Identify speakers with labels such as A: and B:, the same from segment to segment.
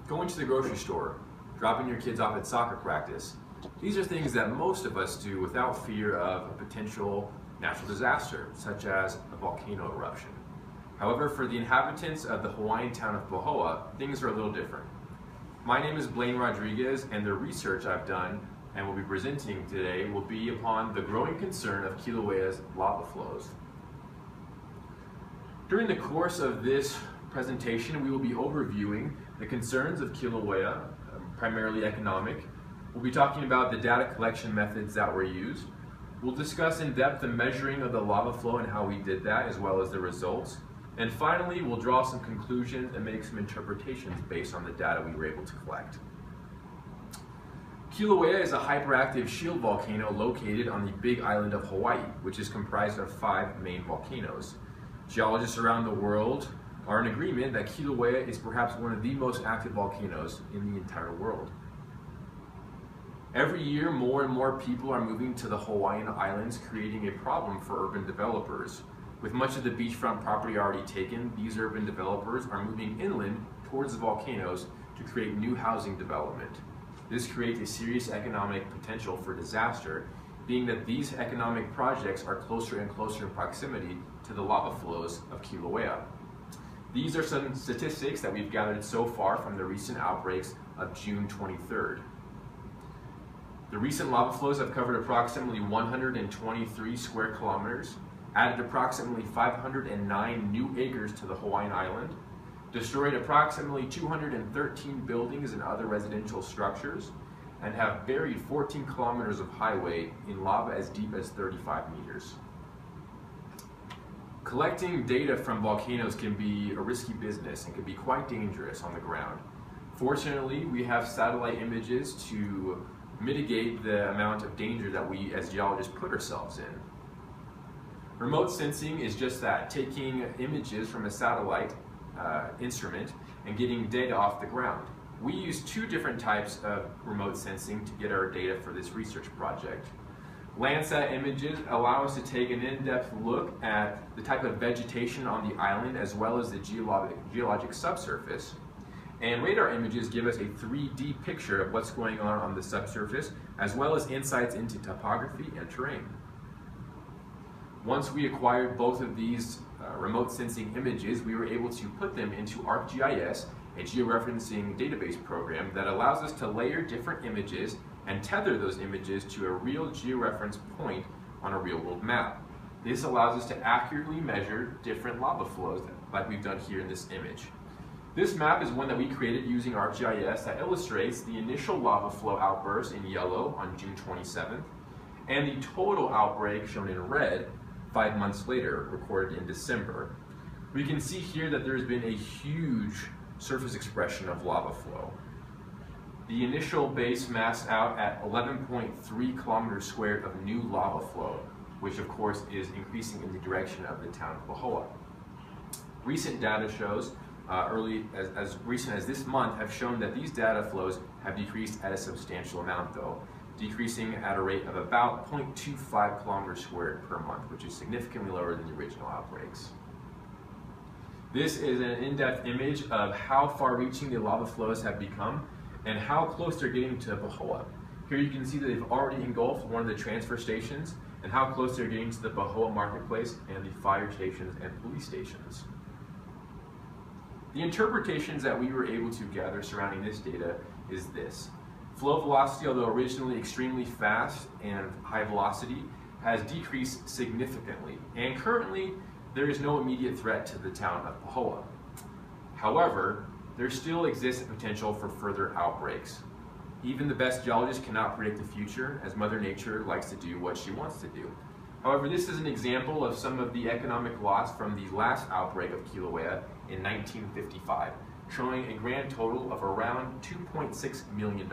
A: going to the grocery store, dropping your kids off at soccer practice. These are things that most of us do without fear of a potential natural disaster, such as a volcano eruption. However, for the inhabitants of the Hawaiian town of Pahoa, things are a little different. My name is Blaine Rodriguez, and the research I've done and will be presenting today will be upon the growing concern of Kilauea's lava flows. During the course of this presentation, we will be overviewing the concerns of Kilauea, primarily economic. We'll be talking about the data collection methods that were used. We'll discuss in depth the measuring of the lava flow and how we did that, as well as the results. And finally, we'll draw some conclusions and make some interpretations based on the data we were able to collect. Kilauea is a hyperactive shield volcano located on the Big Island of Hawaii, which is comprised of 5 main volcanoes. Geologists around the world are in agreement that Kilauea is perhaps one of the most active volcanoes in the entire world. Every year, more and more people are moving to the Hawaiian Islands, creating a problem for urban developers. With much of the beachfront property already taken, these urban developers are moving inland towards the volcanoes to create new housing development. This creates a serious economic potential for disaster, being that these economic projects are closer and closer in proximity to the lava flows of Kilauea. These are some statistics that we've gathered so far from the recent outbreaks of June 23rd. The recent lava flows have covered approximately 123 square kilometers, added approximately 509 new acres to the Hawaiian island, destroyed approximately 213 buildings and other residential structures, and have buried 14 kilometers of highway in lava as deep as 35 meters. Collecting data from volcanoes can be a risky business and can be quite dangerous on the ground. Fortunately, we have satellite images to mitigate the amount of danger that we as geologists put ourselves in. Remote sensing is just that, taking images from a satellite instrument and getting data off the ground. We use 2 different types of remote sensing to get our data for this research project. Landsat images allow us to take an in-depth look at the type of vegetation on the island as well as the geologic subsurface. And radar images give us a 3D picture of what's going on the subsurface, as well as insights into topography and terrain. Once we acquired both of these remote sensing images, we were able to put them into ArcGIS, a georeferencing database program that allows us to layer different images and tether those images to a real georeference point on a real-world map. This allows us to accurately measure different lava flows like we've done here in this image. This map is one that we created using ArcGIS that illustrates the initial lava flow outburst in yellow on June 27th and the total outbreak shown in red 5 months later, recorded in December. We can see here that there's been a huge surface expression of lava flow. The initial base massed out at 11.3 kilometers squared of new lava flow, which of course is increasing in the direction of the town of Pahoa. Recent data shows, as recent as this month, have shown that these data flows have decreased at a substantial amount though, decreasing at a rate of about 0.25 kilometers squared per month, which is significantly lower than the original outbreaks. This is an in-depth image of how far-reaching the lava flows have become and how close they're getting to Pahoa. Here you can see that they've already engulfed one of the transfer stations and how close they're getting to the Pahoa marketplace and the fire stations and police stations. The interpretations that we were able to gather surrounding this data is this. Flow velocity, although originally extremely fast and high velocity, has decreased significantly, and currently there is no immediate threat to the town of Pahoa. However, there still exists a potential for further outbreaks. Even the best geologists cannot predict the future, as Mother Nature likes to do what she wants to do. However, this is an example of some of the economic loss from the last outbreak of Kilauea in 1955. Showing a grand total of around $2.6 million.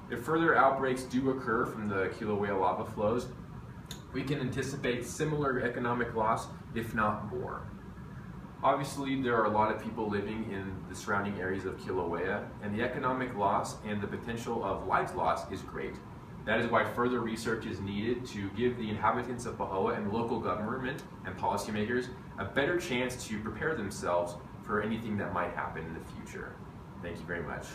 A: If further outbreaks do occur from the Kilauea lava flows, we can anticipate similar economic loss, if not more. Obviously, there are a lot of people living in the surrounding areas of Kilauea, and the economic loss and the potential of lives lost is great. That is why further research is needed to give the inhabitants of Pahoa and local government and policymakers a better chance to prepare themselves for anything that might happen in the future. Thank you very much.